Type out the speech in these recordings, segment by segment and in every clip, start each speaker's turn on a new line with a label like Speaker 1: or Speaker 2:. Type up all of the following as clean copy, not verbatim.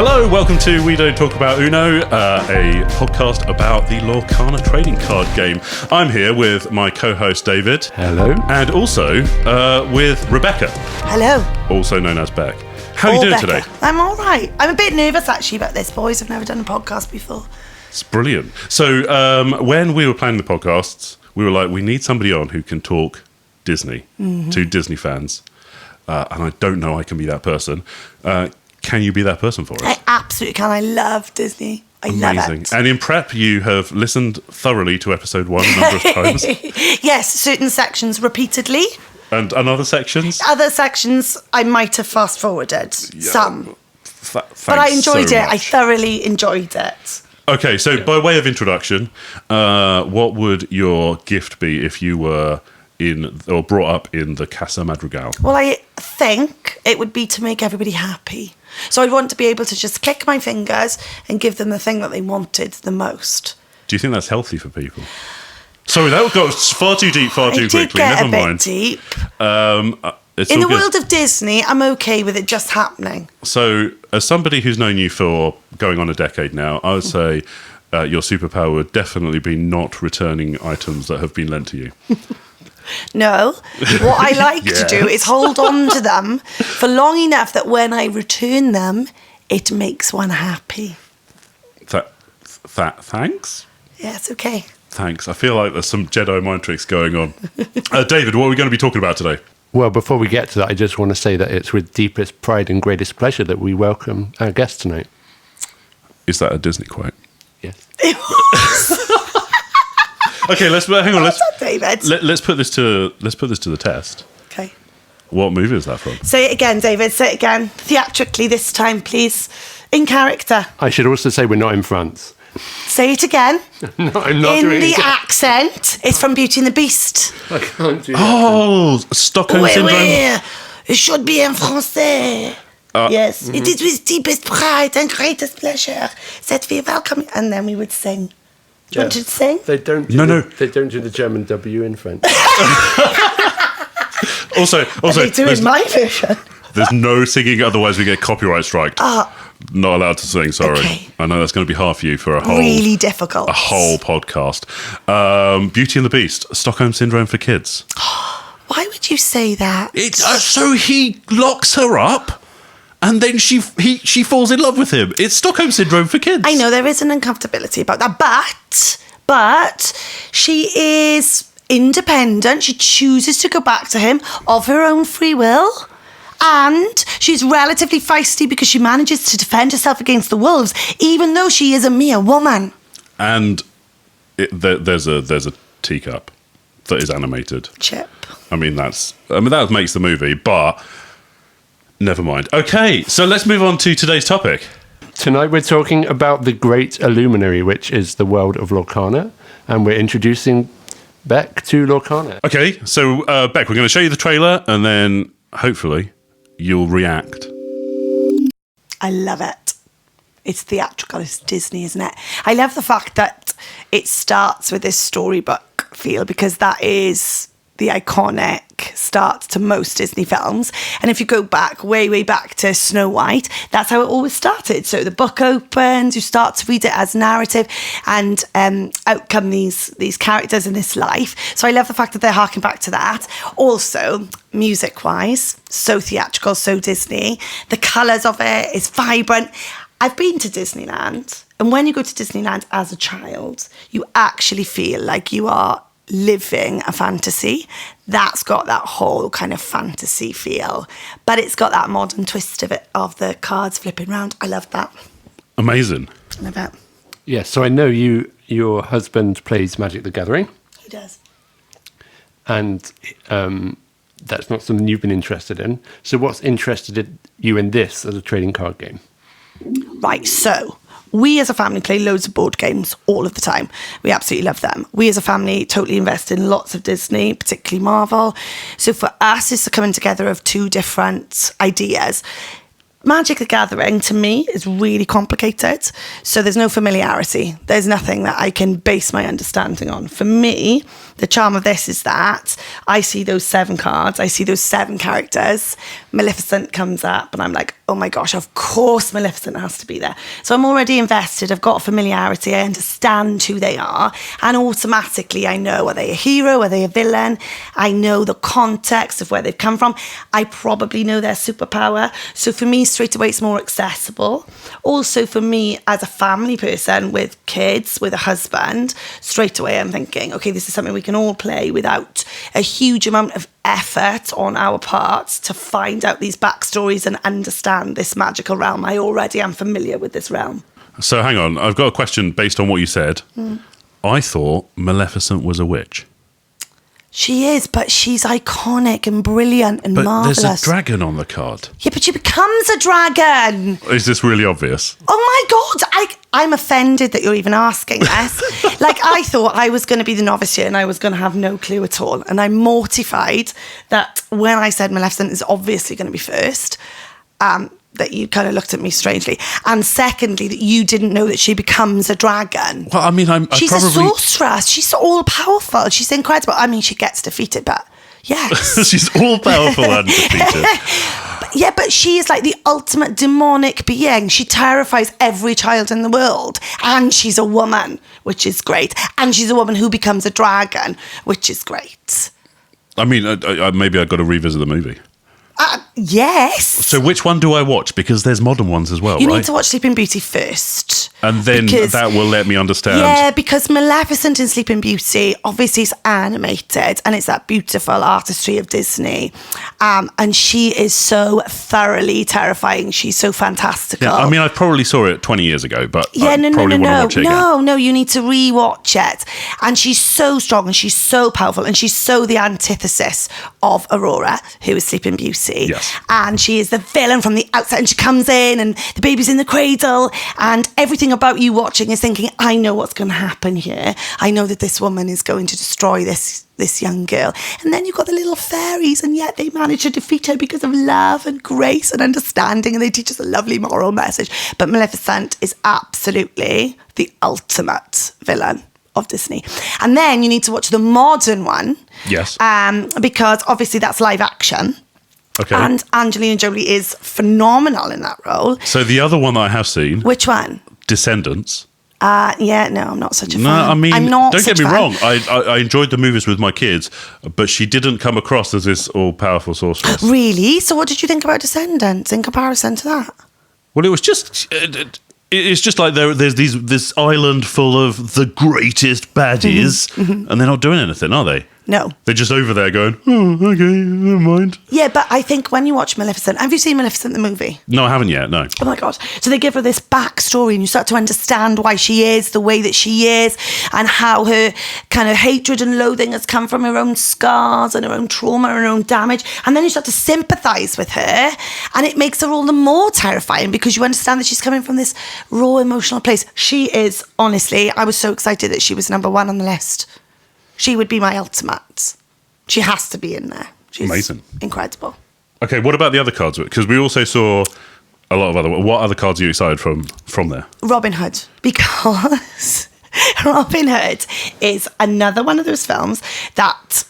Speaker 1: Hello, welcome to We Don't Talk About Uno, a podcast about the Lorcana trading card game. I'm here with my co-host David.
Speaker 2: Hello.
Speaker 1: And also with Rebecca.
Speaker 3: Hello.
Speaker 1: Also known as Beck. How are you doing today?
Speaker 3: I'm all right. I'm a bit nervous actually about this, boys. I've never done a podcast before.
Speaker 1: It's brilliant. So when we were planning the podcasts, we were like, we need somebody on who can talk Disney to Disney fans. And I don't know I can be that person. Can you be that person for us?
Speaker 3: I absolutely can. I love Disney. Love it.
Speaker 1: And in prep, you have listened thoroughly to episode 1 a number of times.
Speaker 3: Yes, certain sections repeatedly.
Speaker 1: And other sections?
Speaker 3: Other sections I might have fast forwarded. Some.
Speaker 1: But
Speaker 3: I enjoyed
Speaker 1: so
Speaker 3: it.
Speaker 1: much.
Speaker 3: I thoroughly enjoyed it.
Speaker 1: Okay, so by way of introduction, what would your gift be if you were brought up in the Casa Madrigal?
Speaker 3: Well, I think it would be to make everybody happy. So I'd want to be able to just click my fingers and give them the thing that they wanted the most.
Speaker 1: Do you think that's healthy for people? Sorry, that got far too deep, far too quickly. Never mind.
Speaker 3: Deep.
Speaker 1: In
Speaker 3: the world of Disney, I'm okay with it just happening.
Speaker 1: So, as somebody who's known you for going on a decade now, I would say your superpower would definitely be not returning items that have been lent to you.
Speaker 3: No, what I like to do is hold on to them for long enough that when I return them, it makes one happy.
Speaker 1: Thanks?
Speaker 3: Yeah, it's okay.
Speaker 1: Thanks. I feel like there's some Jedi mind tricks going on. David, what are we going to be talking about today?
Speaker 2: Well, before we get to that, I just want to say that it's with deepest pride and greatest pleasure that we welcome our guest tonight.
Speaker 1: Is that a Disney quote?
Speaker 2: Yes.
Speaker 3: It was.
Speaker 1: Okay, hang on.
Speaker 3: What's that, David?
Speaker 1: Let's put this to the test.
Speaker 3: Okay.
Speaker 1: What movie is that from?
Speaker 3: Say it again, David. Say it again. Theatrically this time, please. In character.
Speaker 2: I should also say we're not in France.
Speaker 3: Say it again.
Speaker 2: No, I'm not
Speaker 3: in
Speaker 2: doing
Speaker 3: the
Speaker 2: it.
Speaker 3: accent. It's from Beauty and the Beast.
Speaker 2: I can't do that.
Speaker 1: Oh, Stockholm Syndrome.
Speaker 3: Oui. It should be in français. Yes. It is with deepest pride and greatest pleasure that we welcome. And then we would sing. Do you want to sing?
Speaker 2: They don't do the German W in French.
Speaker 1: Also,
Speaker 3: They do in my version.
Speaker 1: there's no singing, otherwise we get copyright striked. Not allowed to sing, sorry.
Speaker 3: Okay.
Speaker 1: I know that's going to be hard for you for a whole podcast. Beauty and the Beast, Stockholm Syndrome for kids.
Speaker 3: Why would you say that?
Speaker 1: It's so he locks her up and then she falls in love with him. It's Stockholm Syndrome for kids.
Speaker 3: I know there is an uncomfortability about that, but she is independent. She chooses to go back to him of her own free will. And she's relatively feisty because she manages to defend herself against the wolves, even though she is a mere woman.
Speaker 1: And there's a teacup that is animated.
Speaker 3: Chip.
Speaker 1: I mean that makes the movie, but never mind. Okay, so let's move on to today's topic.
Speaker 2: Tonight we're talking about the Great Illuminary, which is the world of Lorcana, and we're introducing Beck to Lorcana.
Speaker 1: Okay, so Beck, we're going to show you the trailer, and then hopefully you'll react.
Speaker 3: I love it. It's theatrical. It's Disney, isn't it? I love the fact that it starts with this storybook feel because that is the iconic start to most Disney films. And if you go back, way back to Snow White, that's how it always started. So the book opens, you start to read it as narrative, and out come these characters in this life. So I love the fact that they're harking back to that. Also, music-wise, so theatrical, so Disney. The colours of it is vibrant. I've been to Disneyland, and when you go to Disneyland as a child, you actually feel like you are living a fantasy. That's got that whole kind of fantasy feel, but it's got that modern twist of it, of the cards flipping around. I love that.
Speaker 1: Amazing.
Speaker 3: I love it.
Speaker 2: Yes, so I know your husband plays Magic the Gathering.
Speaker 3: He does.
Speaker 2: And that's not something you've been interested in. So what's interested you in this as a trading card game?
Speaker 3: Right, so we as a family play loads of board games all of the time. We absolutely love them. We as a family totally invest in lots of Disney, particularly Marvel. So for us, it's the coming together of two different ideas. Magic the Gathering, to me, is really complicated. So there's no familiarity. There's nothing that I can base my understanding on. For me, the charm of this is that I see those 7 cards, I see those 7 characters. Maleficent comes up, and I'm like, oh my gosh, of course Maleficent has to be there. So I'm already invested. I've got familiarity. I understand who they are. And automatically I know, are they a hero? Are they a villain? I know the context of where they've come from. I probably know their superpower. So for me, straight away, it's more accessible. Also, for me, as a family person with kids, with a husband, straight away I'm thinking, okay, this is something we can all play without a huge amount of effort on our parts to find out these backstories and understand this magical realm. I already am familiar with this realm.
Speaker 1: So hang on, I've got a question based on what you said. I thought Maleficent was a witch.
Speaker 3: She is, but she's iconic and brilliant and
Speaker 1: But
Speaker 3: marvellous.
Speaker 1: there's a dragon on the card.
Speaker 3: Yeah, but she becomes a dragon.
Speaker 1: Is this really obvious?
Speaker 3: Oh my God, I'm offended that you're even asking this. Like, I thought I was going to be the novice here and I was going to have no clue at all. And I'm mortified that when I said Maleficent is obviously going to be first, that you kind of looked at me strangely. And secondly, that you didn't know that she becomes a dragon.
Speaker 1: Well, I mean,
Speaker 3: She's a sorceress. She's all powerful. She's incredible. I mean, she gets defeated, but yes.
Speaker 1: She's all powerful and defeated.
Speaker 3: But she is like the ultimate demonic being. She terrifies every child in the world. And she's a woman, which is great. And she's a woman who becomes a dragon, which is great.
Speaker 1: I mean, maybe I've got to revisit the movie.
Speaker 3: Yes.
Speaker 1: So which one do I watch? Because there's modern ones as well,
Speaker 3: You
Speaker 1: right?
Speaker 3: need to watch Sleeping Beauty first.
Speaker 1: And then that will let me understand.
Speaker 3: Yeah, because Maleficent in Sleeping Beauty, obviously it's animated and it's that beautiful artistry of Disney. And she is so thoroughly terrifying. She's so fantastical.
Speaker 1: Yeah, I mean, I probably saw it 20 years ago, but I
Speaker 3: no,
Speaker 1: probably want to watch it again.
Speaker 3: No, you need to rewatch it. And she's so strong and she's so powerful and she's so the antithesis of Aurora, who is Sleeping Beauty.
Speaker 1: Yes.
Speaker 3: And she is the villain from the outset, and she comes in and the baby's in the cradle and everything about you watching is thinking, I know what's going to happen here. I know that this woman is going to destroy this young girl. And then you've got the little fairies, and yet they manage to defeat her because of love and grace and understanding, and they teach us a lovely moral message. But Maleficent is absolutely the ultimate villain of Disney. And then you need to watch the modern one.
Speaker 1: Yes.
Speaker 3: Because obviously that's live action.
Speaker 1: Okay.
Speaker 3: And Angelina Jolie is phenomenal in that role.
Speaker 1: So the other one that I have seen,
Speaker 3: Which one?
Speaker 1: Descendants.
Speaker 3: Yeah, no, I'm not such a fan.
Speaker 1: No, I mean,
Speaker 3: I'm not
Speaker 1: don't get
Speaker 3: such
Speaker 1: me
Speaker 3: a fan.
Speaker 1: wrong. I enjoyed the movies with my kids, but she didn't come across as this all-powerful sorceress.
Speaker 3: Really? So what did you think about Descendants in comparison to that?
Speaker 1: Well, it was just... It's just like there's this island full of the greatest baddies, and they're not doing anything, are they?
Speaker 3: No.
Speaker 1: They're just over there going, oh, okay, never mind.
Speaker 3: Yeah, but I think when you watch Maleficent, have you seen Maleficent the movie?
Speaker 1: No, I haven't yet, no.
Speaker 3: Oh my God. So they give her this backstory and you start to understand why she is the way that she is and how her kind of hatred and loathing has come from her own scars and her own trauma and her own damage. And then you start to sympathise with her and it makes her all the more terrifying because you understand that she's coming from this raw emotional place. She is, honestly, I was so excited that she was number 1 on the list. She would be my ultimate. She has to be in there. She's
Speaker 1: amazing.
Speaker 3: Incredible.
Speaker 1: Okay, what about the other cards? Because we also saw a lot of other... What other cards are you excited from there?
Speaker 3: Robin Hood. Because Robin Hood is another one of those films that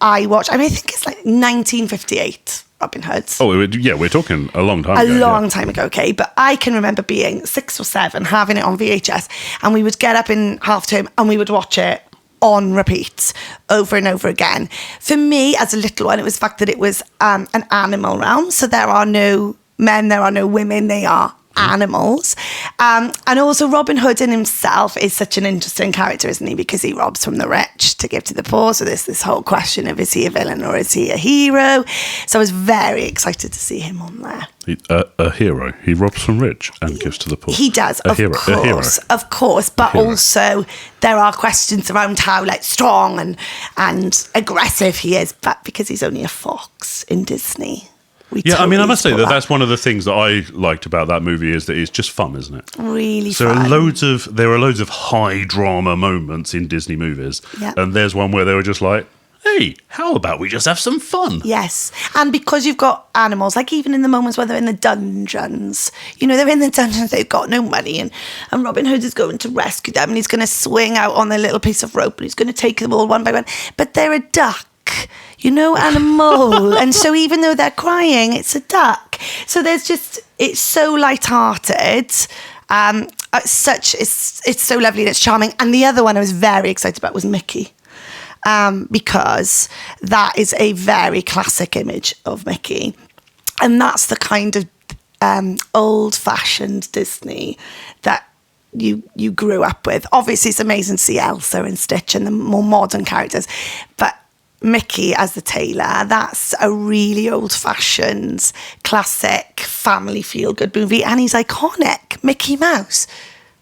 Speaker 3: I watched. I mean, I think it's like 1958, Robin Hood.
Speaker 1: Oh, yeah, we're talking a long time
Speaker 3: A
Speaker 1: ago.
Speaker 3: long time ago, okay. But I can remember being 6 or 7, having it on VHS, and we would get up in half term and we would watch it on repeat over and over again. For me, as a little one, it was the fact that it was an animal realm. So there are no men, there are no women, they are animals. And also Robin Hood in himself is such an interesting character, isn't he? Because he robs from the rich to give to the poor. So there's this whole question of, is he a villain or is he a hero? So I was very excited to see him on there.
Speaker 1: A hero. He robs from rich and gives to the poor.
Speaker 3: He does, of course. But also there are questions around how strong and aggressive he is, but because he's only a fox in Disney.
Speaker 1: I mean, I must say that's one of the things that I liked about that movie is that it's just fun, isn't it?
Speaker 3: Really
Speaker 1: so
Speaker 3: fun.
Speaker 1: There are loads of high drama moments in Disney movies, and there's one where they were just like, hey, how about we just have some fun?
Speaker 3: Yes. And because you've got animals, like even in the moments where they're in the dungeons, they're in the dungeons, they've got no money, and Robin Hood is going to rescue them, and he's going to swing out on their little piece of rope, and he's going to take them all one by one. But they're a duck, and a mole. And so even though they're crying, it's a duck. So it's so lighthearted. It's so lovely and it's charming. And the other one I was very excited about was Mickey. Because that is a very classic image of Mickey. And that's the kind of old-fashioned Disney that you grew up with. Obviously, it's amazing to see Elsa and Stitch and the more modern characters. But Mickey as the tailor, that's a really old-fashioned, classic, family feel-good movie. And he's iconic. Mickey Mouse.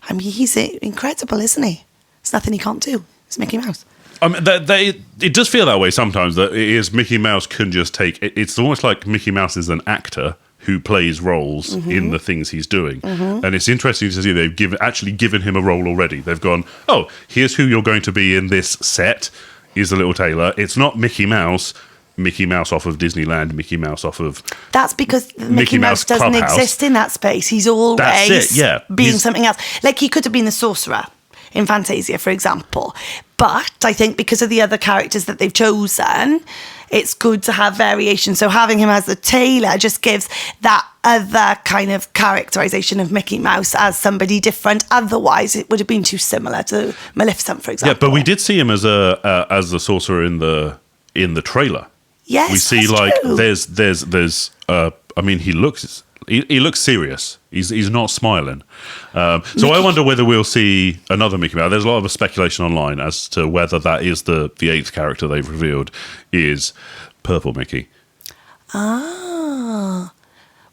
Speaker 3: I mean, he's incredible, isn't he? There's nothing he can't do. It's Mickey Mouse.
Speaker 1: It does feel that way sometimes, that it is Mickey Mouse can just take... It's almost like Mickey Mouse is an actor who plays roles in the things he's doing. And it's interesting to see they've actually given him a role already. They've gone, oh, here's who you're going to be in this set, is the little tailor. It's not Mickey Mouse off of Disneyland, Mickey Mouse off of...
Speaker 3: That's because Mickey Mouse doesn't exist in that space. He's always being something else. Like he could have been the sorcerer in Fantasia, for example. But I think because of the other characters that they've chosen, it's good to have variation. So having him as the tailor just gives that other kind of characterization of Mickey Mouse as somebody different. Otherwise, it would have been too similar to Maleficent, for example.
Speaker 1: Yeah, but we did see him as the sorcerer in the trailer.
Speaker 3: Yes,
Speaker 1: we see
Speaker 3: true.
Speaker 1: there's I mean, he looks serious. He's not smiling. So I wonder whether we'll see another Mickey Mouse. There's a lot of speculation online as to whether that is the eighth character they've revealed is Purple Mickey.
Speaker 3: Ah.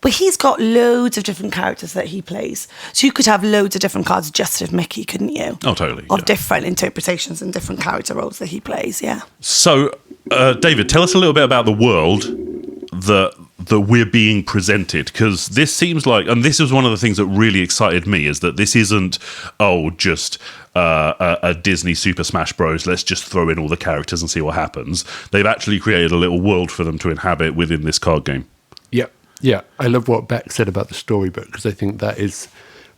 Speaker 3: But he's got loads of different characters that he plays. So you could have loads of different cards just of Mickey, couldn't you?
Speaker 1: Oh, totally.
Speaker 3: Of different interpretations and different character roles that he plays, yeah.
Speaker 1: So, David, tell us a little bit about the world that we're being presented, because this seems like, and this is one of the things that really excited me, is that this isn't just a Disney Super Smash Bros. Let's just throw in all the characters and see what happens. They've actually created a little world for them to inhabit within this card game.
Speaker 2: Yeah, I love what Beck said about the storybook, because I think that is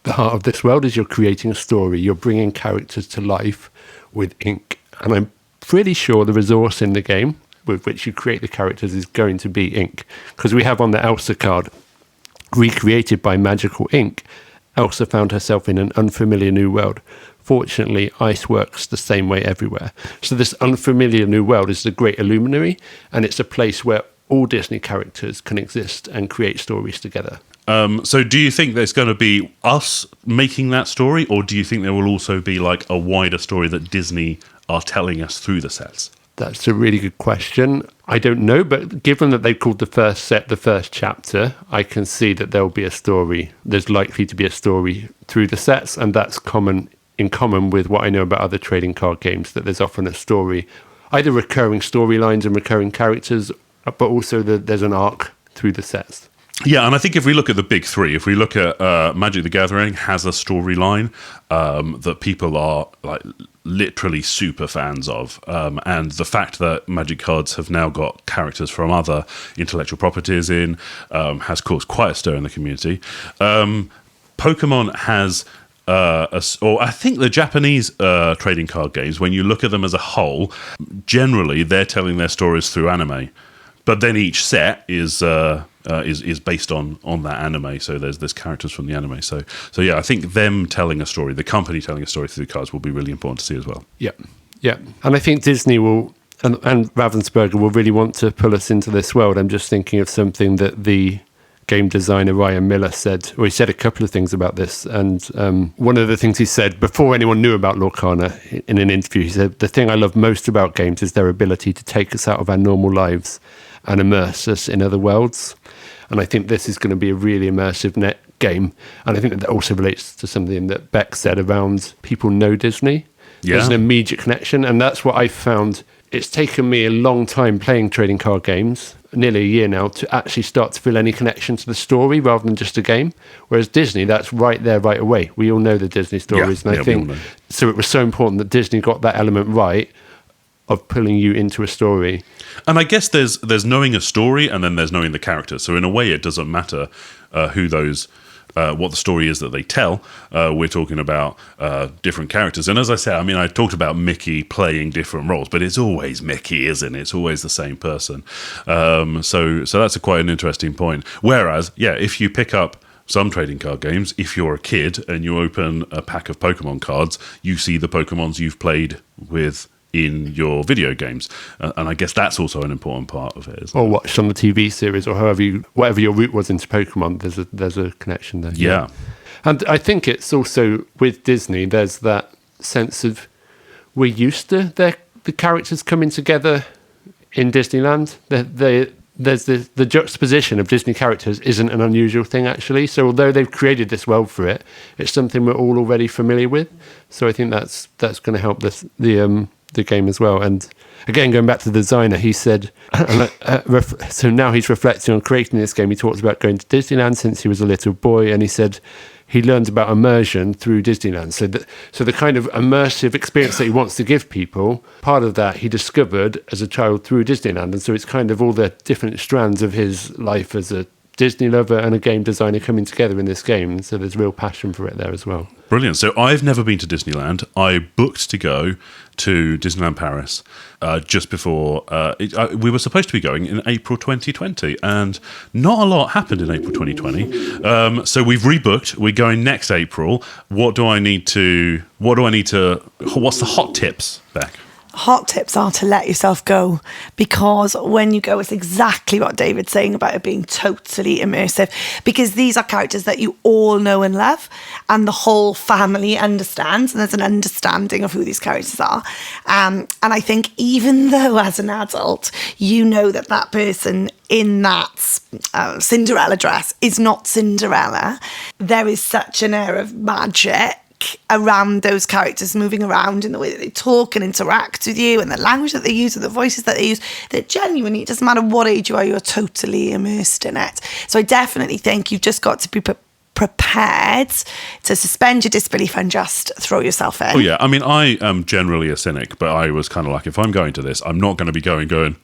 Speaker 2: the heart of this world, is you're creating a story. You're bringing characters to life with ink. And I'm pretty sure the resource in the game with which you create the characters is going to be ink. Because we have on the Elsa card, recreated by magical ink, Elsa found herself in an unfamiliar new world. Fortunately, ice works the same way everywhere. So this unfamiliar new world is the Great Illuminary, and it's a place where all Disney characters can exist and create stories together.
Speaker 1: So do you think there's going to be us making that story, or do you think there will also be like a wider story that Disney are telling us through the sets?
Speaker 2: That's a really good question. I don't know, but given that they called the first set the first chapter, I can see that there'll be a story. There's likely to be a story through the sets, and that's in common with what I know about other trading card games, that there's often a story, either recurring storylines and recurring characters, but also there's an arc through the sets.
Speaker 1: Yeah, and I think if we look at the big three, if we look at Magic the Gathering has a storyline that people are like literally super fans of, and the fact that Magic cards have now got characters from other intellectual properties in has caused quite a stir in the community. Pokemon has... or I think the Japanese trading card games, when you look at them as a whole, generally they're telling their stories through anime. But then each set is based on that anime. So there's characters from the anime. So yeah, I think them telling a story, the company telling a story through the cards, will be really important to see as well. Yeah.
Speaker 2: And I think Disney will, and Ravensburger will really want to pull us into this world. I'm just thinking of something that the game designer Ryan Miller said, or he said a couple of things about this. And one of the things he said before anyone knew about Lorcana in an interview, he said, the thing I love most about games is their ability to take us out of our normal lives and immerse us in other worlds. And I think this is going to be a really immersive net game. And I think that also relates to something that Beck said around people know Disney. Yeah. There's an immediate connection. And that's what I found. It's taken me a long time playing trading card games, nearly a year now, to actually start to feel any connection to the story rather than just a game. Whereas Disney, that's right there, right away. We all know the Disney stories. And I think so it was so important that Disney got that element right. of pulling you into a story.
Speaker 1: And I guess there's knowing a story, and then there's knowing the characters. So in a way, it doesn't matter who those. What the story is that they tell. We're talking about different characters. And as I said, I mean, I talked about Mickey playing different roles, but it's always Mickey, isn't it? It's always the same person. So that's quite an interesting point. Whereas, yeah, if you pick up some trading card games, if you're a kid and you open a pack of Pokemon cards, you see the Pokemons you've played with in your video games, and I guess that's also an important part of it, isn't
Speaker 2: or
Speaker 1: it?
Speaker 2: watched on the TV series, or whatever your route was into Pokemon. There's a connection there.
Speaker 1: Yeah.
Speaker 2: And I think it's also with Disney. There's that sense of we're used to the characters coming together in Disneyland. There's the juxtaposition of Disney characters isn't an unusual thing, actually. So although they've created this world for it, it's something we're all already familiar with. So I think that's going to help the game as well. And again, going back to the designer, he said, so now he's reflecting on creating this game. He talks about going to Disneyland since he was a little boy, and he said he learned about immersion through Disneyland. So the kind of immersive experience that he wants to give people, part of that he discovered as a child through Disneyland. And so it's kind of all the different strands of his life as a Disney lover and a game designer coming together in this game. So there's real passion for it there as well.
Speaker 1: Brilliant. So I've never been to Disneyland. I booked to go to Disneyland Paris just before we were supposed to be going in April 2020, and not a lot happened in April 2020. So we've rebooked. We're going next April. What's the hot tips, Beck?
Speaker 3: Hot tips are to let yourself go, because when you go, it's exactly what David's saying about it being totally immersive, because these are characters that you all know and love, and the whole family understands, and there's an understanding of who these characters are. And I think even though as an adult you know that person in that Cinderella dress is not Cinderella, there is such an air of magic around those characters moving around in the way that they talk and interact with you, and the language that they use and the voices that they use, that genuinely, it doesn't matter what age you are, you're totally immersed in it. So I definitely think you've just got to be prepared to suspend your disbelief and just throw yourself in.
Speaker 1: Oh yeah, I mean, I am generally a cynic, but I was kind of like, if I'm going to this, I'm not going to be going,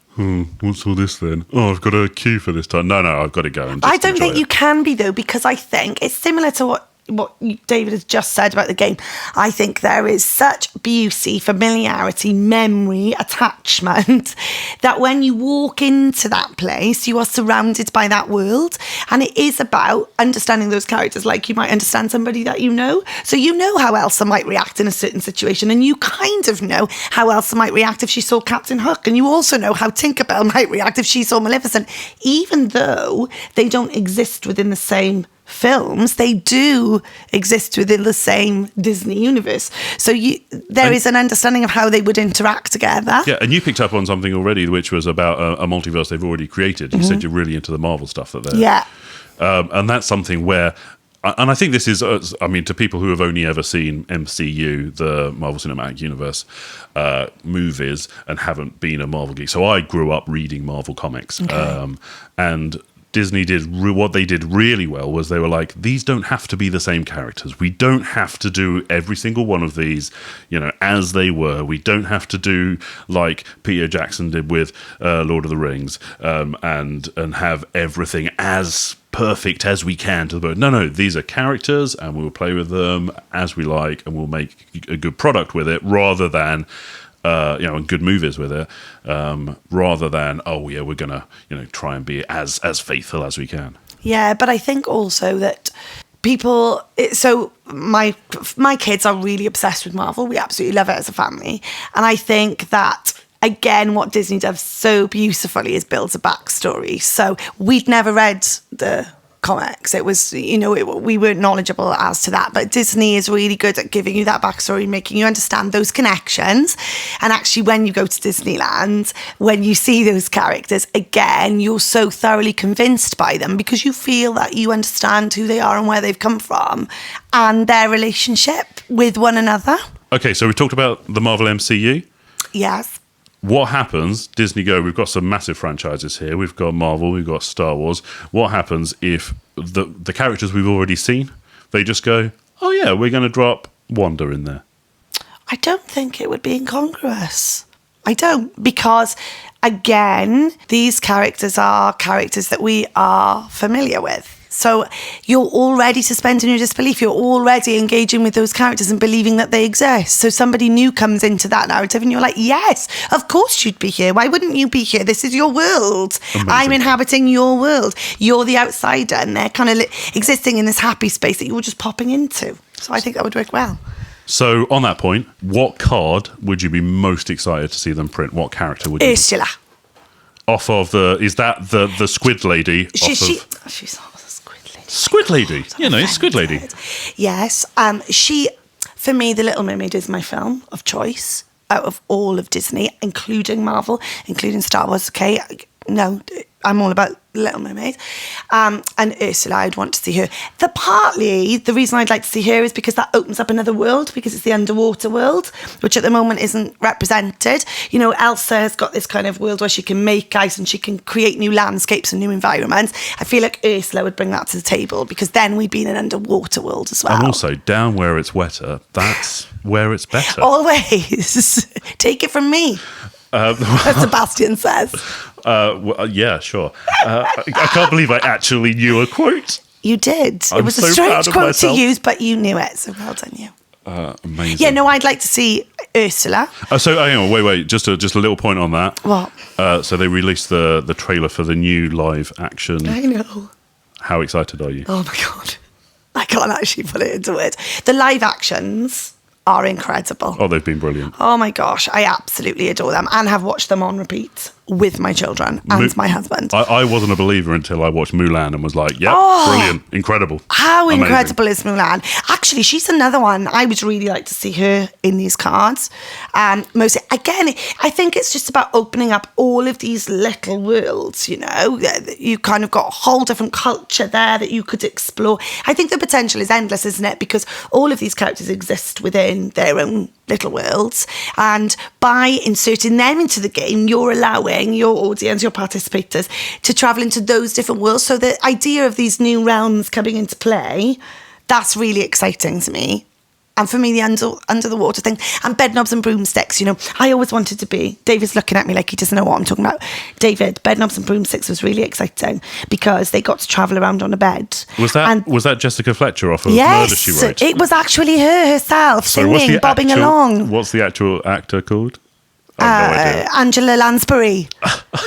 Speaker 1: what's all this then? Oh, I've got a queue for this time. No, I've got to go and just
Speaker 3: I don't think
Speaker 1: enjoy it.
Speaker 3: you can be, though, because I think it's similar to what David has just said about the game. I think there is such beauty, familiarity, memory, attachment, that when you walk into that place, you are surrounded by that world. And it is about understanding those characters like you might understand somebody that you know. So you know how Elsa might react in a certain situation, and you kind of know how Elsa might react if she saw Captain Hook, and you also know how Tinkerbell might react if she saw Maleficent. Even though they don't exist within the same films, they do exist within the same Disney universe. So there is an understanding of how they would interact together.
Speaker 1: Yeah, and you picked up on something already, which was about a multiverse they've already created. You said you're really into the Marvel stuff that they're...
Speaker 3: Yeah.
Speaker 1: And that's something where... And I think this is, to people who have only ever seen MCU, the Marvel Cinematic Universe movies, and haven't been a Marvel geek. So I grew up reading Marvel comics. Okay. And Disney what they did really well was they were like, these don't have to be the same characters. We don't have to do every single one of these, as they were. We don't have to do like Peter Jackson did with Lord of the Rings, and have everything as perfect as we can to the boat. No, these are characters, and we'll play with them as we like, and we'll make a good product with it, rather than and good movies with it, rather than we're gonna try and be as faithful as we can.
Speaker 3: Yeah, but I think also that people. So my kids are really obsessed with Marvel. We absolutely love it as a family, and I think that. Again, what Disney does so beautifully is builds a backstory. So we'd never read the comics. It was, we weren't knowledgeable as to that. But Disney is really good at giving you that backstory, making you understand those connections. And actually, when you go to Disneyland, when you see those characters, again, you're so thoroughly convinced by them because you feel that you understand who they are and where they've come from and their relationship with one another.
Speaker 1: Okay, so we talked about the Marvel MCU.
Speaker 3: Yes.
Speaker 1: What happens, Disney go, we've got some massive franchises here. We've got Marvel, we've got Star Wars. What happens if the characters we've already seen, they just go, oh yeah, we're going to drop Wanda in there?
Speaker 3: I don't think it would be incongruous. I don't, because again, these characters are characters that we are familiar with. So you're already suspending your disbelief. You're already engaging with those characters and believing that they exist. So somebody new comes into that narrative and you're like, yes, of course you'd be here. Why wouldn't you be here? This is your world.
Speaker 1: Amazing.
Speaker 3: I'm inhabiting your world. You're the outsider, and they're kind of existing in this happy space that you were just popping into. So I think that would work well.
Speaker 1: So on that point, what card would you be most excited to see them print? What character would you?
Speaker 3: Ursula.
Speaker 1: Off of is that the Squid Lady?
Speaker 3: She's not a squid lady.
Speaker 1: Squid Lady. You know, Squid Lady.
Speaker 3: Yes. She, for me, The Little Mermaid is my film of choice out of all of Disney, including Marvel, including Star Wars. Okay. No, I'm all about Little Mermaid. And Ursula, I'd want to see her. The reason I'd like to see her is because that opens up another world, because it's the underwater world, which at the moment isn't represented. You know, Elsa has got this kind of world where she can make ice and she can create new landscapes and new environments. I feel like Ursula would bring that to the table, because then we'd be in an underwater world as well.
Speaker 1: And also, down where it's wetter, that's where it's better.
Speaker 3: Always. Take it from me. As Sebastian says.
Speaker 1: Yeah, sure. I can't believe I actually knew a quote.
Speaker 3: You did.
Speaker 1: I'm
Speaker 3: It was
Speaker 1: so
Speaker 3: a strange
Speaker 1: proud of
Speaker 3: quote
Speaker 1: myself.
Speaker 3: to use, but you knew it, so well done you.
Speaker 1: Amazing.
Speaker 3: Yeah, no, I'd like to see Ursula.
Speaker 1: So hang on, wait. Just a little point on that.
Speaker 3: What?
Speaker 1: So they released the trailer for the new live action.
Speaker 3: I know.
Speaker 1: How excited are you?
Speaker 3: Oh my God. I can't actually put it into words. The live actions are incredible.
Speaker 1: Oh, they've been brilliant.
Speaker 3: Oh my gosh, I absolutely adore them and have watched them on repeat with my children and my husband.
Speaker 1: I wasn't a believer until I watched Mulan and was like, yep, brilliant, incredible.
Speaker 3: How
Speaker 1: amazing.
Speaker 3: incredible is Mulan? Actually, she's another one. I would really like to see her in these cards. Mostly, again, I think it's just about opening up all of these little worlds, you know. You kind of got a whole different culture there that you could explore. I think the potential is endless, isn't it? Because all of these characters exist within their own little worlds, and by inserting them into the game, you're allowing your audience, your participators, to travel into those different worlds. So the idea of these new realms coming into play, that's really exciting to me. And for me, the under the water thing, and Bedknobs and Broomsticks, you know, I always wanted to be. David's looking at me like he doesn't know what I'm talking about. David, Bedknobs and Broomsticks was really exciting because they got to travel around on a bed.
Speaker 1: Was that Jessica Fletcher off of Murder, She Wrote?
Speaker 3: It was actually her herself singing, bobbing along.
Speaker 1: What's the actual actor called? I have no idea.
Speaker 3: Angela Lansbury.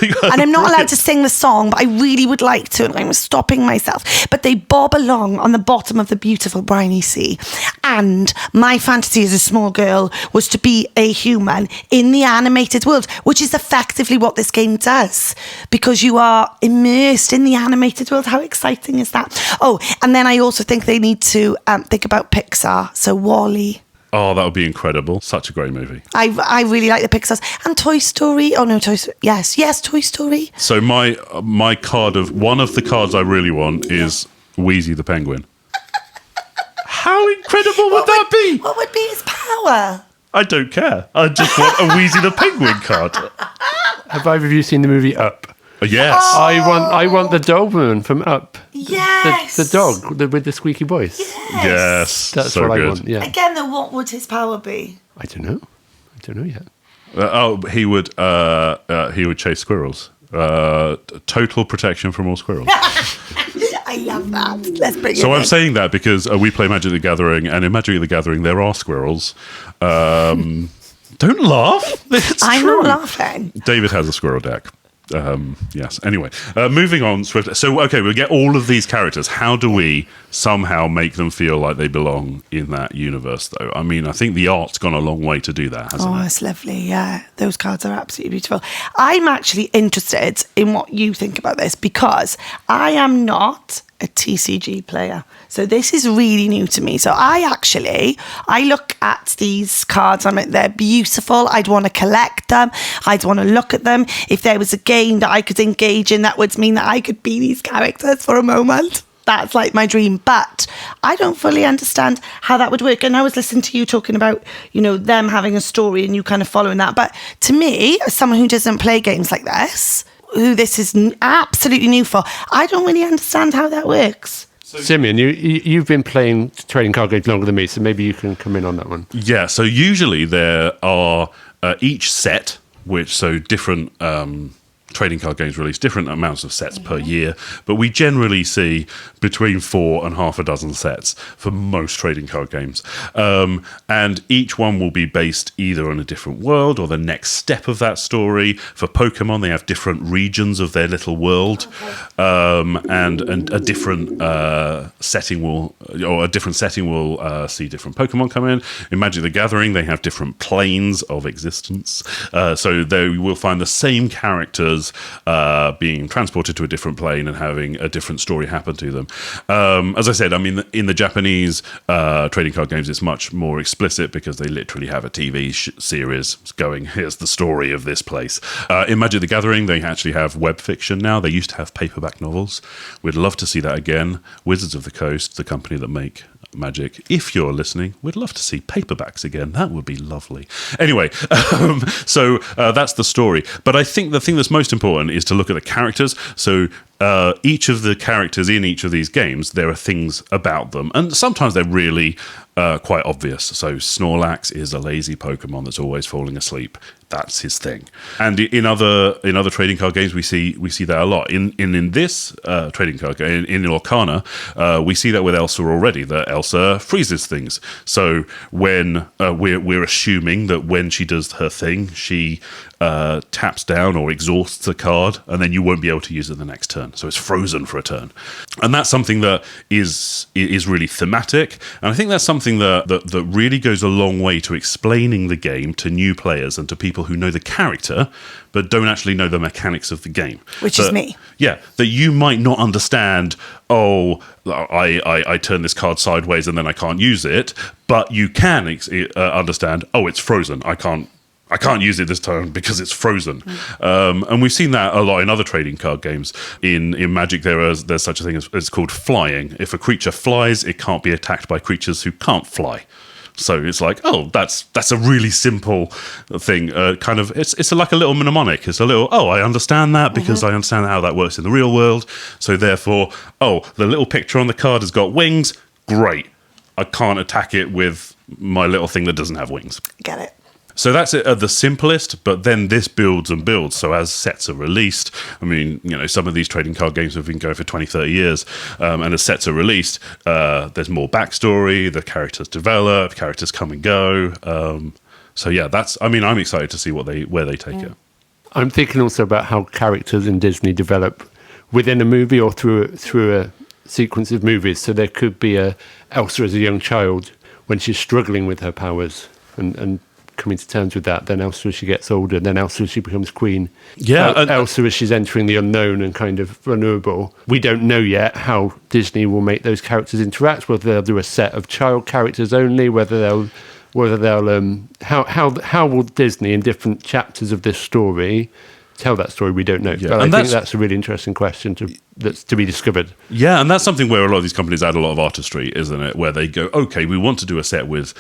Speaker 3: And I'm not allowed to sing the song, but I really would like to, and I'm stopping myself. But they bob along on the bottom of the beautiful briny sea. And my fantasy as a small girl was to be a human in the animated world, which is effectively what this game does, because you are immersed in the animated world. How exciting is that? Oh, and then I also think they need to think about Pixar. So WALL-E.
Speaker 1: Oh, that would be incredible. Such a great movie.
Speaker 3: I really like the Pixars. And Toy Story. Oh, no, Toy Story. Yes, Toy Story.
Speaker 1: So my card one of the cards I really want is Wheezy the Penguin. How incredible would that be?
Speaker 3: What would be his power?
Speaker 1: I don't care. I just want a Wheezy the Penguin card.
Speaker 2: Have either of you seen the movie Up?
Speaker 1: Yes.
Speaker 3: Oh.
Speaker 2: I want the Doberman from Up.
Speaker 3: Yes.
Speaker 2: The dog with the squeaky voice.
Speaker 1: Yes.
Speaker 2: That's
Speaker 1: so
Speaker 2: what
Speaker 1: good.
Speaker 2: I want. Yeah.
Speaker 3: Again, though, what would his power be?
Speaker 2: I don't know yet.
Speaker 1: He would chase squirrels. Total protection from all squirrels.
Speaker 3: I love that. Let's bring it
Speaker 1: So
Speaker 3: in.
Speaker 1: I'm saying that because we play Magic the Gathering, and in Magic the Gathering there are squirrels. Don't laugh. It's
Speaker 3: I'm
Speaker 1: true.
Speaker 3: not laughing.
Speaker 1: David has a squirrel deck. Yes. Anyway, moving on swiftly. So, okay, we'll get all of these characters. How do we somehow make them feel like they belong in that universe, though? I mean, I think the art's gone a long way to do that, hasn't
Speaker 3: Oh,
Speaker 1: it?
Speaker 3: that's lovely. Yeah, those cards are absolutely beautiful. I'm actually interested in what you think about this, because I am not a TCG player. So this is really new to me. So I look at these cards, I'm like, they're beautiful. I'd want to collect them. I'd want to look at them. If there was a game that I could engage in, that would mean that I could be these characters for a moment. That's like my dream. But I don't fully understand how that would work. And I was listening to you talking about, you know, them having a story and you kind of following that. But to me, as someone who doesn't play games like this, who this is absolutely new for, I don't really understand how that works.
Speaker 2: Simeon, you've been playing trading card games longer than me, so maybe you can come in on that one.
Speaker 1: Yeah, so usually there are each set so different trading card games release different amounts of sets per year, but we generally see between 4 and half a dozen sets for most trading card games. And each one will be based either on a different world or the next step of that story. For Pokemon, they have different regions of their little world, and a different setting will see different Pokemon come in. In Magic the Gathering, they have different planes of existence, so they will find the same characters being transported to a different plane and having a different story happen to them. As I said, I mean, in the Japanese trading card games, it's much more explicit because they literally have a TV series going, here's the story of this place. In Magic the Gathering, they actually have web fiction now. They used to have paperback novels. We'd love to see that again. Wizards of the Coast, the company that make Magic, if you're listening, we'd love to see paperbacks again. That would be lovely. Anyway, so that's the story. But I think the thing that's most important is to look at the characters. So each of the characters in each of these games, there are things about them, and sometimes they're really quite obvious. So Snorlax is a lazy Pokemon that's always falling asleep. That's his thing. And in other trading card games, we see that a lot. In this trading card game, in Lorcana, we see that with Elsa already. That Elsa freezes things. So when we're assuming that when she does her thing, she taps down or exhausts a card, and then you won't be able to use it the next turn. So it's frozen for a turn, and that's something that is really thematic. And I think that's something that really goes a long way to explaining the game to new players and to people who know the character but don't actually know the mechanics of the game.
Speaker 3: Which is me.
Speaker 1: Yeah, that you might not understand, I turn this card sideways and then I can't use it, but you can understand, it's frozen. I can't use it this turn because it's frozen. And we've seen that a lot in other trading card games. In Magic, there's such a thing as it's called flying. If a creature flies, it can't be attacked by creatures who can't fly. So it's like, that's a really simple thing. It's like a little mnemonic. It's a little, I understand that because I understand how that works in the real world. So therefore, the little picture on the card has got wings. Great. I can't attack it with my little thing that doesn't have wings.
Speaker 3: Get it.
Speaker 1: So that's it at the simplest, but then this builds and builds. So as sets are released, I mean, some of these trading card games have been going for 20, 30 years, and as sets are released, there's more backstory, the characters develop, characters come and go. So yeah, I'm excited to see where they take it.
Speaker 2: I'm thinking also about how characters in Disney develop within a movie or through a sequence of movies. So there could be Elsa as a young child when she's struggling with her powers and coming to terms with that, then Elsa as she gets older, then Elsa as she becomes queen. Yeah, Elsa as she's entering the unknown and kind of vulnerable. We don't know yet how Disney will make those characters interact, whether they'll do a set of child characters only, how will Disney in different chapters of this story tell that story? We don't know. Yeah. But I think that's a really interesting question that's to be discovered.
Speaker 1: Yeah, and that's something where a lot of these companies add a lot of artistry, isn't it? Where they go, okay, we want to do a set with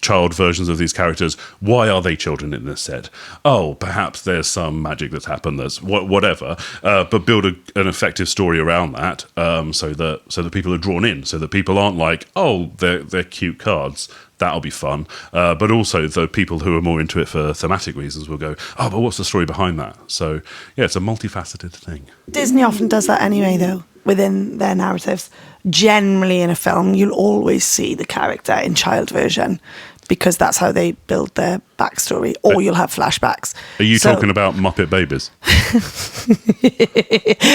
Speaker 1: child versions of these characters. Why are they children in this set? Perhaps there's some magic that's happened. There's whatever, but build an effective story around that, so that people are drawn in, so that people aren't like, they're cute cards. That'll be fun. But also the people who are more into it for thematic reasons will go, but what's the story behind that? So, yeah, it's a multifaceted thing.
Speaker 3: Disney often does that anyway, though, within their narratives. Generally in a film, you'll always see the character in child version because that's how they build their backstory, or you'll have flashbacks.
Speaker 1: Are you talking about Muppet Babies?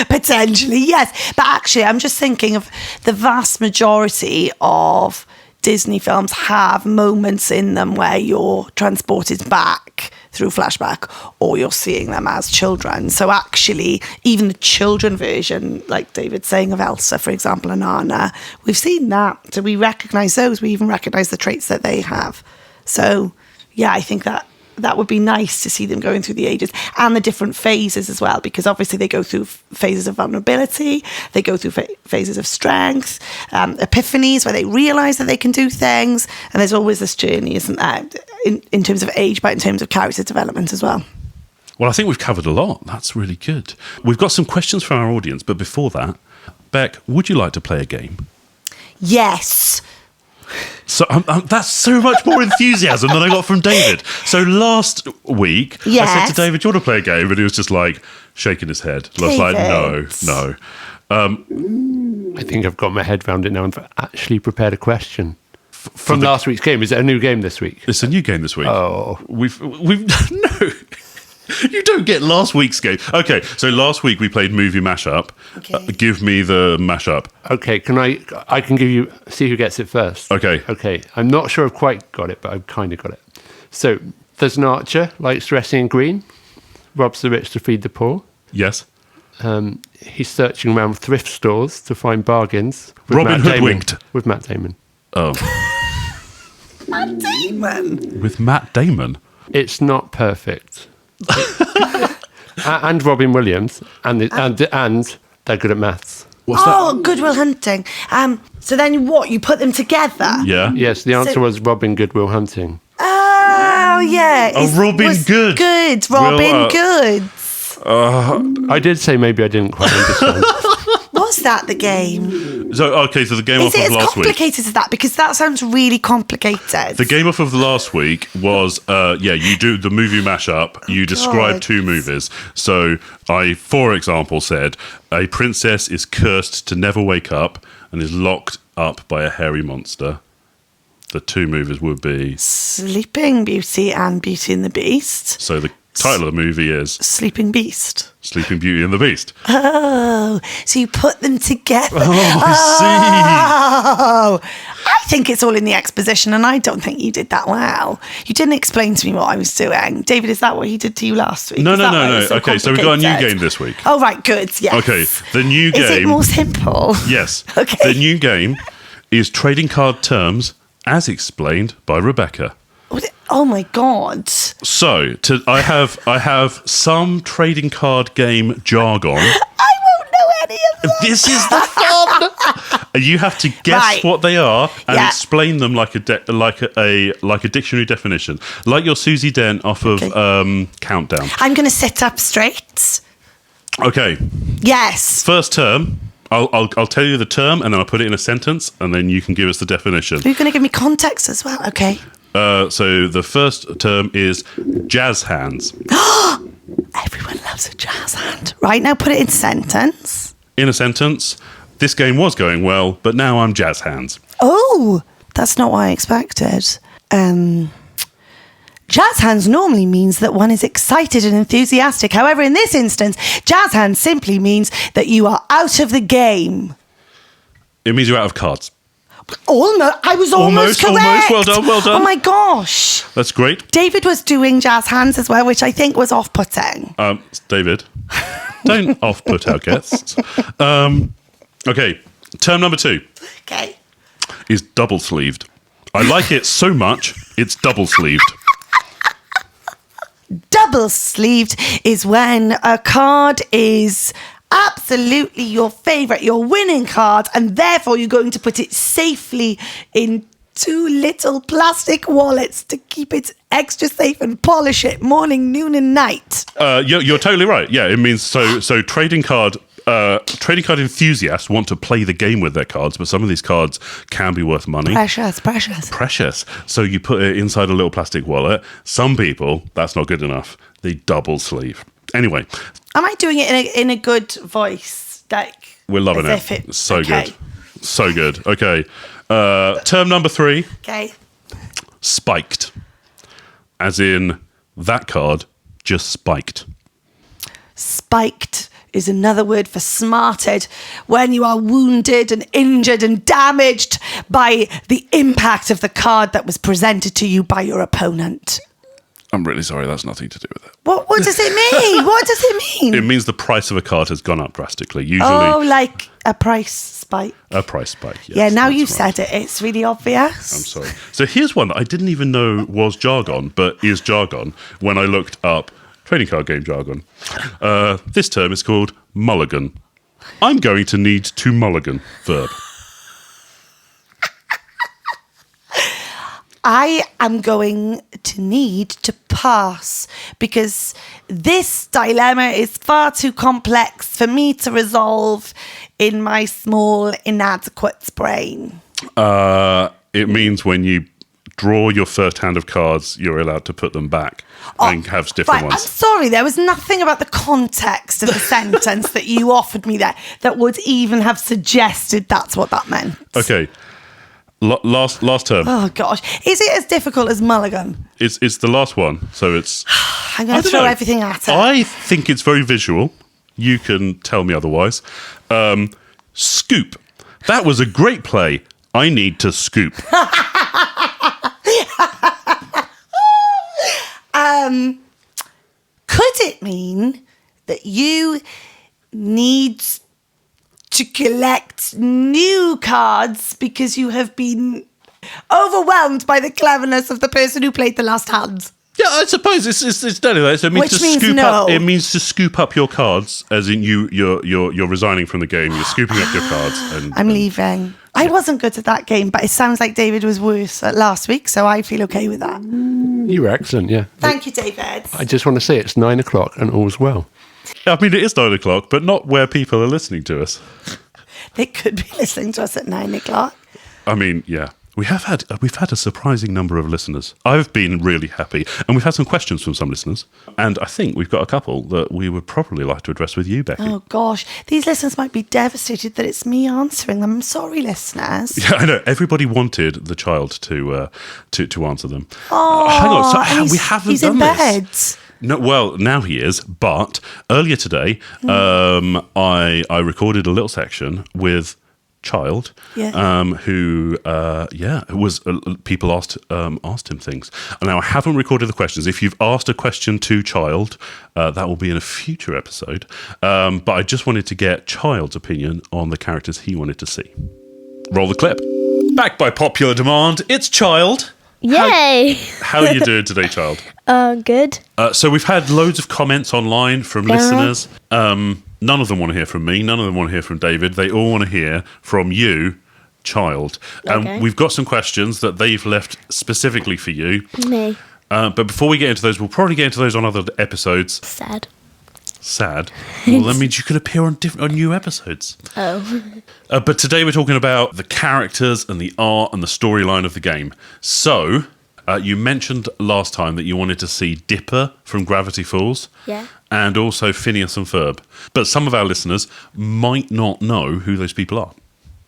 Speaker 3: Potentially, yes. But actually, I'm just thinking of the vast majority of Disney films have moments in them where you're transported back through flashback or you're seeing them as children. So actually, even the children version, like David's saying, of Elsa, for example, and Anna, we've seen that. So we recognise those. We even recognise the traits that they have. So, yeah, I think that would be nice to see them going through the ages and the different phases as well, because obviously they go through phases of vulnerability, they go through phases of strength, epiphanies where they realise that they can do things, and there's always this journey, isn't there, in terms of age, but in terms of character development as well.
Speaker 1: Well, I think we've covered a lot. That's really good. We've got some questions from our audience, but before that, Beck, would you like to play a game?
Speaker 3: Yes.
Speaker 1: So that's so much more enthusiasm than I got from David. So last week, I said to David, "Do you want to play a game?" And he was just like shaking his head. I was like, "No."
Speaker 2: I think I've got my head around it now and actually prepared a question. From last week's game. Is it a new game this week?
Speaker 1: It's a new game this week.
Speaker 2: Oh.
Speaker 1: We've no. You don't get last week's game. Okay, so last week we played Movie Mashup.
Speaker 3: Okay.
Speaker 1: Give me the mashup.
Speaker 2: Okay, I can give you, see who gets it first.
Speaker 1: Okay.
Speaker 2: I'm not sure I've quite got it, but I've kind of got it. So, there's an archer, likes dressing in green, robs the rich to feed the poor.
Speaker 1: Yes.
Speaker 2: He's searching around thrift stores to find bargains.
Speaker 1: Robin Hoodwinked.
Speaker 2: With Matt Damon.
Speaker 1: Oh.
Speaker 3: Matt Damon.
Speaker 1: With Matt Damon?
Speaker 2: It's not perfect. And Robin Williams, and they're good at maths.
Speaker 1: What's that?
Speaker 3: Good Will Hunting. So then what? You put them together?
Speaker 1: Yeah.
Speaker 2: Yes, the answer was Robin Good Will Hunting.
Speaker 3: Oh, yeah.
Speaker 1: Robin Good.
Speaker 3: Good. Robin Good.
Speaker 2: I did say maybe I didn't quite understand.
Speaker 3: Was that the game?
Speaker 1: So the game off
Speaker 3: Is it
Speaker 1: of
Speaker 3: as
Speaker 1: last week.
Speaker 3: complicated as that? Because that sounds really complicated.
Speaker 1: The game off of the last week was, you do the movie mashup. You describe two movies. So I, for example, said a princess is cursed to never wake up and is locked up by a hairy monster. The two movies would be
Speaker 3: Sleeping Beauty and Beauty and the Beast.
Speaker 1: So the title of the movie is
Speaker 3: Sleeping Beast.
Speaker 1: Sleeping Beauty and the Beast.
Speaker 3: Oh, so you put them together.
Speaker 1: Oh, I see.
Speaker 3: I think it's all in the exposition, and I don't think you did that well. You didn't explain to me what I was doing. David, is that what he did to you last week?
Speaker 1: No.
Speaker 3: So
Speaker 1: okay, so we've got a new game this week.
Speaker 3: Oh, right, good, yes.
Speaker 1: Okay, the new game...
Speaker 3: Is it more simple?
Speaker 1: Yes.
Speaker 3: Okay.
Speaker 1: The new game is Trading Card Terms, as explained by Rebecca.
Speaker 3: Oh my God!
Speaker 1: So I have some trading card game jargon.
Speaker 3: I won't know any of them.
Speaker 1: This is the fun. You have to guess what they are and explain them like a dictionary definition, like your Susie Dent off of Countdown.
Speaker 3: I'm going to sit up straight.
Speaker 1: Okay.
Speaker 3: Yes.
Speaker 1: First term. I'll tell you the term and then I'll put it in a sentence and then you can give us the definition.
Speaker 3: You're going to give me context as well. Okay.
Speaker 1: So the first term is jazz hands.
Speaker 3: Everyone loves a jazz hand. Right, now put it in sentence.
Speaker 1: In a sentence, this game was going well, but now I'm jazz hands.
Speaker 3: Oh, that's not what I expected. Jazz hands normally means that one is excited and enthusiastic. However, in this instance, jazz hands simply means that you are out of the game.
Speaker 1: It means you're out of cards.
Speaker 3: Almost. I was almost correct.
Speaker 1: Well done.
Speaker 3: Oh my gosh.
Speaker 1: That's great.
Speaker 3: David was doing jazz hands as well, which I think was off-putting.
Speaker 1: David, don't off-put our guests. Okay, term number 2.
Speaker 3: Okay.
Speaker 1: Is double-sleeved. I like it so much, it's double-sleeved.
Speaker 3: Double-sleeved is when a card is absolutely your favourite, your winning card, and therefore you're going to put it safely in 2 little plastic wallets to keep it extra safe and polish it morning, noon and night.
Speaker 1: You're totally right. Yeah, it means so trading card enthusiasts want to play the game with their cards, but some of these cards can be worth money. Precious. So you put it inside a little plastic wallet. Some people, that's not good enough. They double sleeve. Anyway.
Speaker 3: Am I doing it in a good voice? Like,
Speaker 1: we're loving it. So good. So good. Okay. Term number 3.
Speaker 3: Okay.
Speaker 1: Spiked. As in, that card just spiked.
Speaker 3: Spiked is another word for smarted, when you are wounded and injured and damaged by the impact of the card that was presented to you by your opponent.
Speaker 1: I'm really sorry, that's nothing to do with it.
Speaker 3: What does it mean? What does it mean?
Speaker 1: It means the price of a card has gone up drastically. Usually,
Speaker 3: like a price spike.
Speaker 1: A price spike, yes.
Speaker 3: Yeah, now you've said it. It's really obvious.
Speaker 1: I'm sorry. So here's one that I didn't even know was jargon, but is jargon when I looked up trading card game jargon. This term is called mulligan. I'm going to need to mulligan. Verb.
Speaker 3: I am going to need to pass because this dilemma is far too complex for me to resolve in my small, inadequate brain.
Speaker 1: It means when you draw your first hand of cards, you're allowed to put them back and have different
Speaker 3: right,
Speaker 1: ones.
Speaker 3: I'm sorry, there was nothing about the context of the sentence that you offered me there that would even have suggested that's what that meant.
Speaker 1: Okay. Last term.
Speaker 3: Oh gosh, is it as difficult as Mulligan?
Speaker 1: It's the last one, so it's.
Speaker 3: I'm going to throw everything at it.
Speaker 1: I think it's very visual. You can tell me otherwise. Scoop. That was a great play. I need to scoop.
Speaker 3: Could it mean that you need to collect new cards because you have been overwhelmed by the cleverness of the person who played the last hand?
Speaker 1: Yeah, I suppose it's done that. So it means
Speaker 3: Which
Speaker 1: to
Speaker 3: means
Speaker 1: scoop
Speaker 3: no.
Speaker 1: up. It means to scoop up your cards, as in you're resigning from the game. You're scooping up your cards.
Speaker 3: I'm leaving. I wasn't good at that game, but it sounds like David was worse at last week, so I feel okay with that.
Speaker 2: You were excellent, yeah.
Speaker 3: Thank you, David.
Speaker 2: I just want to say it's 9 o'clock and all's well.
Speaker 1: I mean, it is 9 o'clock, but not where people are listening to us.
Speaker 3: They could be listening to us at 9 o'clock.
Speaker 1: I mean, yeah. We've had a surprising number of listeners. I've been really happy, and we've had some questions from some listeners, and I think we've got a couple that we would probably like to address with you, Becky.
Speaker 3: Oh gosh, these listeners might be devastated that it's me answering them. I'm sorry, listeners.
Speaker 1: Yeah, I know. Everybody wanted the child to answer them.
Speaker 3: Oh,
Speaker 1: hang on, we haven't
Speaker 3: he's
Speaker 1: done
Speaker 3: in
Speaker 1: this.
Speaker 3: bed.
Speaker 1: No, well, now he is. But earlier today, I recorded a little section with child who was people asked him things, and now I haven't recorded the questions. If you've asked a question to child, that will be in a future episode, but I just wanted to get child's opinion on the characters he wanted to see. Roll the clip. Back by popular demand, it's child.
Speaker 4: Yay!
Speaker 1: How are you doing today, child?
Speaker 4: Good.
Speaker 1: So we've had loads of comments online from listeners. None of them want to hear from me. None of them want to hear from David. They all want to hear from you, child.
Speaker 4: Okay.
Speaker 1: We've got some questions that they've left specifically for you.
Speaker 4: Me.
Speaker 1: But before we get into those, we'll probably get into those on other episodes.
Speaker 4: Sad.
Speaker 1: Well, that means you could appear on new episodes.
Speaker 4: Oh.
Speaker 1: But today we're talking about the characters and the art and the storyline of the game. So, you mentioned last time that you wanted to see Dipper from Gravity Falls.
Speaker 4: Yeah.
Speaker 1: And also Phineas and Ferb. But some of our listeners might not know who those people are.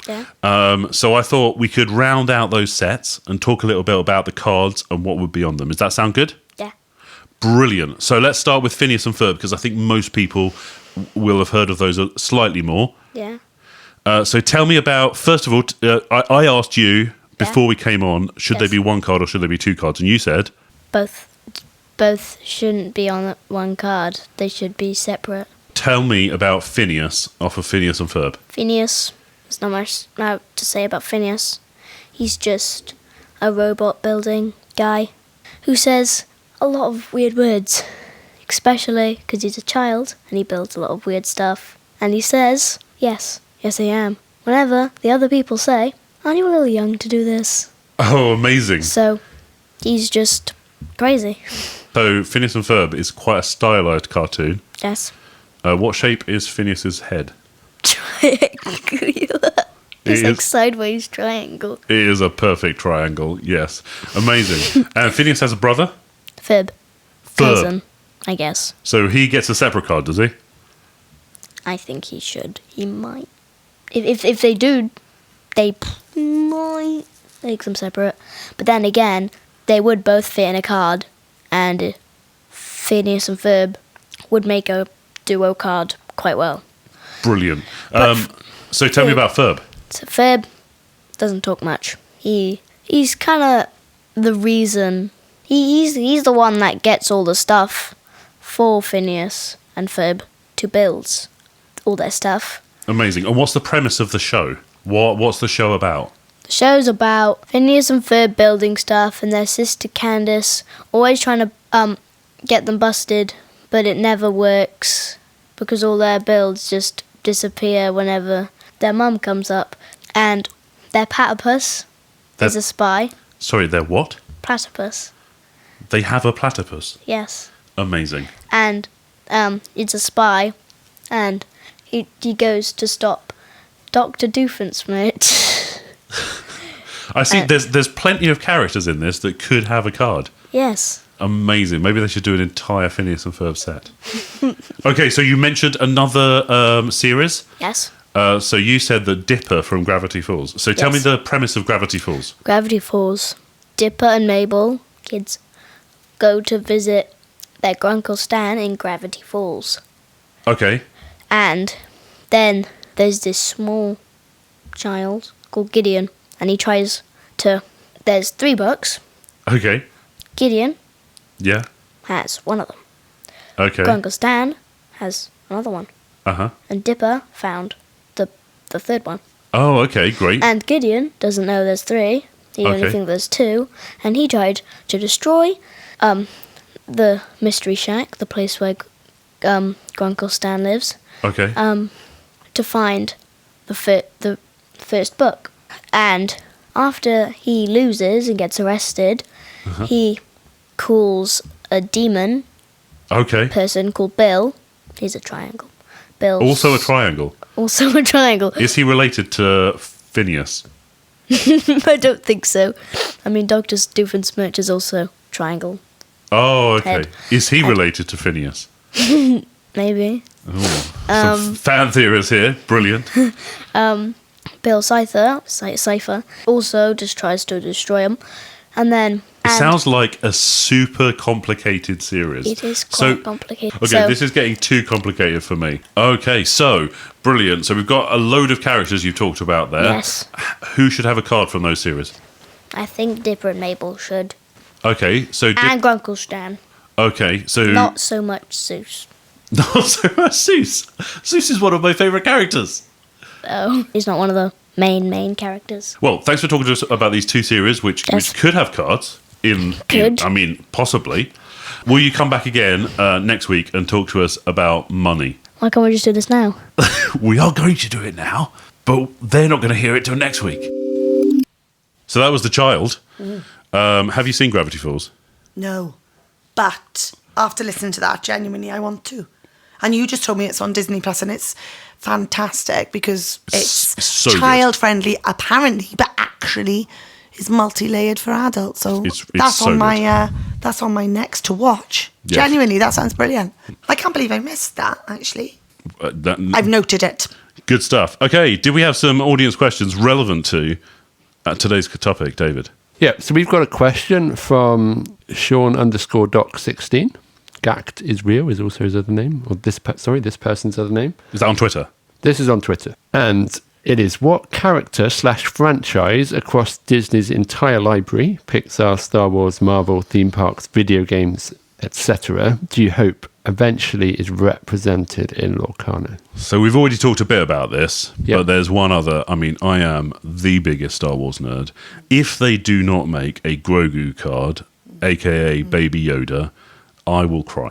Speaker 4: Yeah.
Speaker 1: So I thought we could round out those sets and talk a little bit about the cards and what would be on them. Does that sound good?
Speaker 4: Yeah.
Speaker 1: Brilliant. So let's start with Phineas and Ferb, because I think most people will have heard of those slightly more.
Speaker 4: Yeah.
Speaker 1: So tell me about, first of all, I asked you before we came on, should there be one card or should there be two cards? And you said?
Speaker 4: Both shouldn't be on one card. They should be separate.
Speaker 1: Tell me about Phineas off of Phineas and Ferb.
Speaker 4: Phineas, there's not much to say about Phineas. He's just a robot building guy who says a lot of weird words, especially because he's a child and he builds a lot of weird stuff. And he says, yes I am. Whenever the other people say, aren't you a little young to do this?
Speaker 1: Oh, amazing.
Speaker 4: So he's just crazy.
Speaker 1: So Phineas and Ferb is quite a stylized cartoon.
Speaker 4: Yes.
Speaker 1: What shape is Phineas's head?
Speaker 4: Triangular. It's like sideways triangle.
Speaker 1: It is a perfect triangle, yes. Amazing. And Phineas has a brother?
Speaker 4: Ferb.
Speaker 1: Ferb.
Speaker 4: Cousin, I guess.
Speaker 1: So he gets a separate card, does he?
Speaker 4: I think he should. He might. If they do, they might make them separate. But then again, they would both fit in a card, and Phineas and Ferb would make a duo card quite well.
Speaker 1: Brilliant. So tell me about Ferb.
Speaker 4: So Ferb doesn't talk much. He's kind of the reason. He's the one that gets all the stuff for Phineas and Ferb to build all their stuff.
Speaker 1: Amazing. And what's the premise of the show? What's the show about?
Speaker 4: The show's about Phineas and Ferb building stuff and their sister Candace always trying to get them busted, but it never works because all their builds just disappear whenever their mum comes up. And their platypus is a spy.
Speaker 1: Sorry, they're what?
Speaker 4: Platypus.
Speaker 1: They have a platypus?
Speaker 4: Yes.
Speaker 1: Amazing.
Speaker 4: And it's a spy, and he goes to stop Dr. Doofenshmirtz.
Speaker 1: I see. There's plenty of characters in this that could have a card.
Speaker 4: Yes.
Speaker 1: Amazing. Maybe they should do an entire Phineas and Ferb set. Okay, so you mentioned another series.
Speaker 4: Yes.
Speaker 1: So you said the Dipper from Gravity Falls. So tell me the premise of Gravity Falls.
Speaker 4: Gravity Falls. Dipper and Mabel, kids, go to visit their Grunkle Stan in Gravity Falls.
Speaker 1: Okay.
Speaker 4: And then there's this small child called Gideon, and he tries to... There's 3 books.
Speaker 1: Okay.
Speaker 4: Gideon
Speaker 1: Yeah.
Speaker 4: has one of them.
Speaker 1: Okay.
Speaker 4: Grunkle Stan has another one.
Speaker 1: Uh-huh.
Speaker 4: And Dipper found the 3rd one.
Speaker 1: Oh, okay, great.
Speaker 4: And Gideon doesn't know there's 3. He only thinks there's 2. And he tried to destroy the Mystery Shack, the place where Grunkle Stan lives,
Speaker 1: Okay.
Speaker 4: to find the first book. And after he loses and gets arrested, he calls a demon
Speaker 1: Okay.
Speaker 4: person called Bill. He's a triangle. Bill.
Speaker 1: Also a triangle.
Speaker 4: Also a triangle.
Speaker 1: Is he related to Phineas?
Speaker 4: I don't think so. I mean, Dr. Doofenshmirtz is also triangle.
Speaker 1: Oh, okay.
Speaker 4: Head.
Speaker 1: Is he related to Phineas?
Speaker 4: Maybe.
Speaker 1: Some fan theories here. Brilliant.
Speaker 4: Bill Cipher also just tries to destroy him. And then...
Speaker 1: It sounds like a super complicated series.
Speaker 4: It is quite complicated.
Speaker 1: Okay, this is getting too complicated for me. Okay, so, brilliant. So we've got a load of characters you've talked about there.
Speaker 4: Yes.
Speaker 1: Who should have a card from those series?
Speaker 4: I think Dipper and Mabel should.
Speaker 1: Okay, so...
Speaker 4: And Grunkle Stan.
Speaker 1: Okay, so...
Speaker 4: Not so much Zeus.
Speaker 1: Not so much Zeus. Zeus is one of my favourite characters.
Speaker 4: Oh, he's not one of the main characters.
Speaker 1: Well, thanks for talking to us about these 2 series, which could have cards. I mean, possibly. Will you come back again next week and talk to us about money?
Speaker 4: Why can't we just do this now?
Speaker 1: We are going to do it now, but they're not going to hear it till next week. So that was The Child. Have you seen Gravity Falls?
Speaker 3: No. But after listening to that, genuinely, I want to. And you just told me it's on Disney Plus, and it's fantastic because it's
Speaker 1: so
Speaker 3: child-friendly, apparently, but actually is multi-layered for adults. So that's
Speaker 1: so
Speaker 3: on my next to watch.
Speaker 1: Yes.
Speaker 3: Genuinely, that sounds brilliant. I can't believe I missed that, actually. I've noted it.
Speaker 1: Good stuff. Okay, did we have some audience questions relevant to today's topic, David?
Speaker 2: Yeah, so we've got a question from Sean_Doc16. Gact is real is also his other name, or this person's other name.
Speaker 1: Is that on Twitter?
Speaker 2: This is on Twitter. And it is, what character/franchise across Disney's entire library, Pixar, Star Wars, Marvel, theme parks, video games, etc., do you hope eventually is represented in Lorcana?
Speaker 1: So we've already talked a bit about this,
Speaker 2: Yep.
Speaker 1: but there's one other. I mean, I am the biggest Star Wars nerd. If they do not make a Grogu card, aka Baby Yoda, I will cry.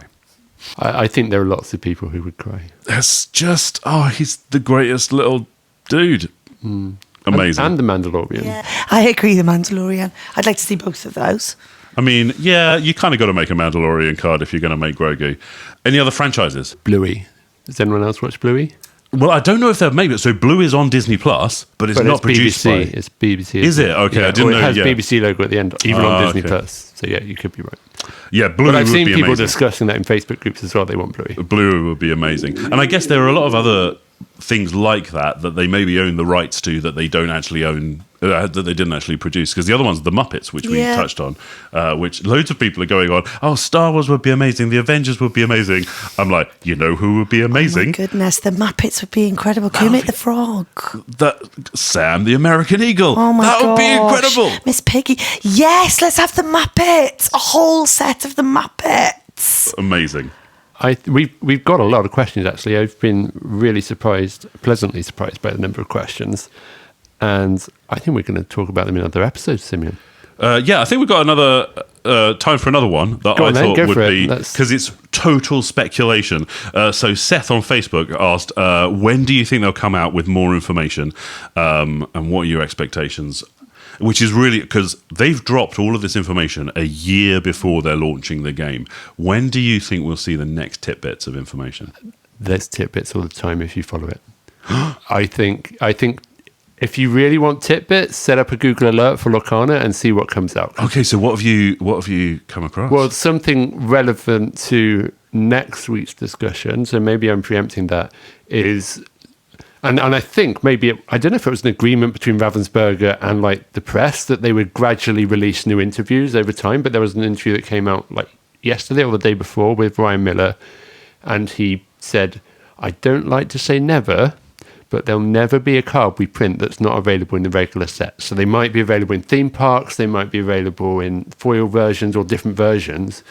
Speaker 2: I think there are lots of people who would cry.
Speaker 1: That's just, he's the greatest little dude. Amazing.
Speaker 2: And The Mandalorian.
Speaker 3: Yeah, I agree, The Mandalorian. I'd like to see both of those.
Speaker 1: I mean, yeah, you kind of got to make a Mandalorian card if you're going to make Grogu. Any other franchises?
Speaker 2: Bluey. Does anyone else watch Bluey?
Speaker 1: Well, I don't know if they've made it. So Blue is on Disney Plus, but it's not produced
Speaker 2: BBC.
Speaker 1: by...
Speaker 2: It's BBC.
Speaker 1: Is it? Okay,
Speaker 2: yeah,
Speaker 1: I didn't know.
Speaker 2: It has
Speaker 1: yeah.
Speaker 2: BBC logo at the end, even on Disney
Speaker 1: okay.
Speaker 2: Plus. So yeah, you could be right.
Speaker 1: Yeah, Blue
Speaker 2: But I've
Speaker 1: would
Speaker 2: seen
Speaker 1: be
Speaker 2: people
Speaker 1: amazing.
Speaker 2: discussing that in Facebook groups as well. They want Bluey.
Speaker 1: Blue would be amazing. And I guess there are a lot of other things like that they maybe own the rights to that they don't actually own, that they didn't actually produce. Because the other one's the Muppets, which we touched on, which loads of people are going on, oh, Star Wars would be amazing, the Avengers would be amazing. I'm like, you know who would be amazing?
Speaker 3: Oh my goodness, the Muppets would be incredible. Kermit the Frog.
Speaker 1: Sam the American Eagle.
Speaker 3: Oh my god.
Speaker 1: That would be incredible.
Speaker 3: Miss Piggy. Yes, let's have the Muppets. A whole set of the Muppets.
Speaker 1: Amazing.
Speaker 2: We've got a lot of questions, actually. I've been really pleasantly surprised by the number of questions. And I think we're going to talk about them in other episodes, Simeon.
Speaker 1: Yeah, I think we've got another time for another one that I thought would be, because it's total speculation. So Seth on Facebook asked, when do you think they'll come out with more information, and what are your expectations? Which is really, because they've dropped all of this information a year before they're launching the game. When do you think we'll see the next tidbits of information?
Speaker 2: There's tidbits all the time if you follow it. I think if you really want tidbits, set up a Google alert for Lorcana and see what comes out.
Speaker 1: Okay, so what have you come across?
Speaker 2: Well, something relevant to next week's discussion, so maybe I'm preempting that, is, and I think maybe, I don't know if it was an agreement between Ravensburger and like the press that they would gradually release new interviews over time, but there was an interview that came out like yesterday or the day before with Ryan Miller, and he said, I don't like to say never, but there'll never be a card we print that's not available in the regular set. So they might be available in theme parks, they might be available in foil versions or different versions,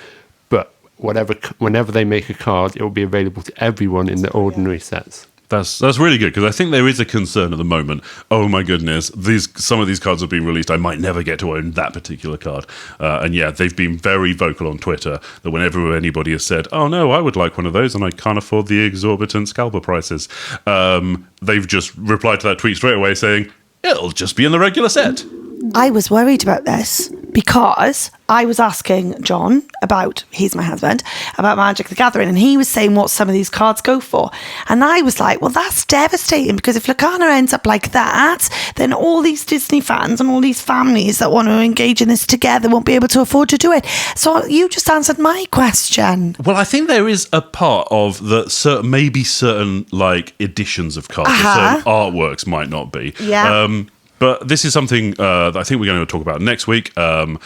Speaker 2: but whenever they make a card, it will be available to everyone in the ordinary sets.
Speaker 1: That's really good, because I think there is a concern at the moment. Oh my goodness, some of these cards have been released. I might never get to own that particular card. And yeah, they've been very vocal on Twitter that whenever anybody has said, "Oh no, I would like one of those, and I can't afford the exorbitant scalper prices," they've just replied to that tweet straight away saying, "It'll just be in the regular set."
Speaker 3: I was worried about this because I was asking John he's my husband, about Magic the Gathering, and he was saying what some of these cards go for. And I was like, well, that's devastating, because if Lorcana ends up like that, then all these Disney fans and all these families that want to engage in this together won't be able to afford to do it. So you just answered my question.
Speaker 1: Well, I think there is a part of maybe certain like editions of cards, certain artworks might not be.
Speaker 3: Yeah.
Speaker 1: But this is something that I think we're going to talk about next week, and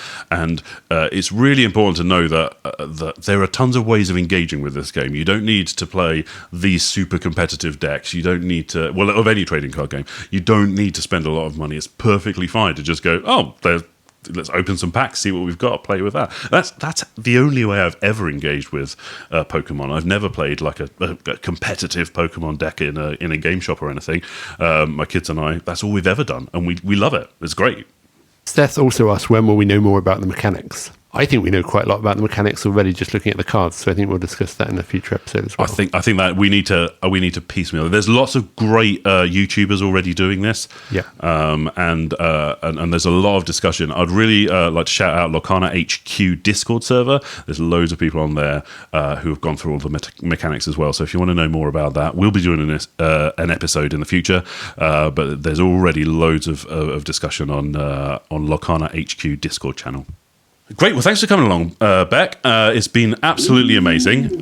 Speaker 1: it's really important to know that there are tons of ways of engaging with this game. You don't need to play these super competitive decks. You don't need to, of any trading card game, you don't need to spend a lot of money. It's perfectly fine to just go, let's open some packs, see what we've got, play with that. That's the only way I've ever engaged with Pokemon. I've never played like a competitive Pokemon deck in a game shop or anything. My kids and I, that's all we've ever done, and we love it. It's great.
Speaker 2: Seth also asked, when will we know more about the mechanics? I think we know quite a lot about the mechanics already just looking at the cards, so I think we'll discuss that in a future episode as well.
Speaker 1: I think that we need to piecemeal. There's lots of great YouTubers already doing this, and there's a lot of discussion. I'd really like to shout out Lorcana HQ Discord server. There's loads of people on there who have gone through all the mechanics as well. So if you want to know more about that, we'll be doing an episode in the future. But there's already loads of discussion on Lorcana HQ Discord channel. Great. Well, thanks for coming along, Beck. It's been absolutely amazing.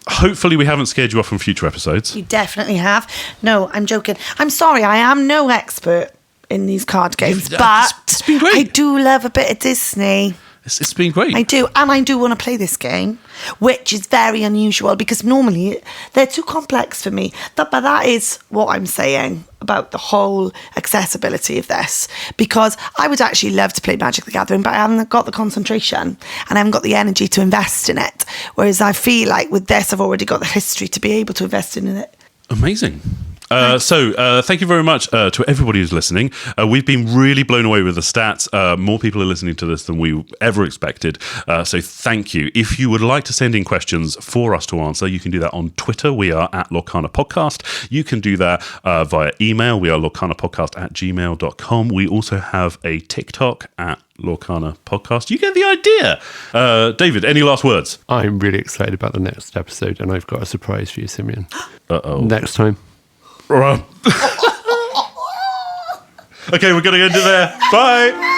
Speaker 1: Hopefully we haven't scared you off from future episodes.
Speaker 3: You definitely have. No, I'm joking. I'm sorry, I am no expert in these card games, but
Speaker 1: it's been great.
Speaker 3: I do love a bit of Disney.
Speaker 1: It's been great.
Speaker 3: I do, and I do want to play this game, which is very unusual because normally they're too complex for me. But that is what I'm saying about the whole accessibility of this, because I would actually love to play Magic the Gathering, but I haven't got the concentration and I haven't got the energy to invest in it. Whereas I feel like with this, I've already got the history to be able to invest in it.
Speaker 1: Amazing. So thank you very much to everybody who's listening. We've been really blown away with the stats. More people are listening to this than we ever expected. So thank you. If you would like to send in questions for us to answer, you can do that on Twitter. We are at lorcanapodcast. You can do that via email. We are lorcanapodcast@gmail.com. We also have a TikTok at Lorcana Podcast. You get the idea. David, any last words?
Speaker 2: I'm really excited about the next episode, and I've got a surprise for you, Simeon.
Speaker 1: Uh-oh.
Speaker 2: Next time.
Speaker 1: Okay, we're going to end it there. Bye.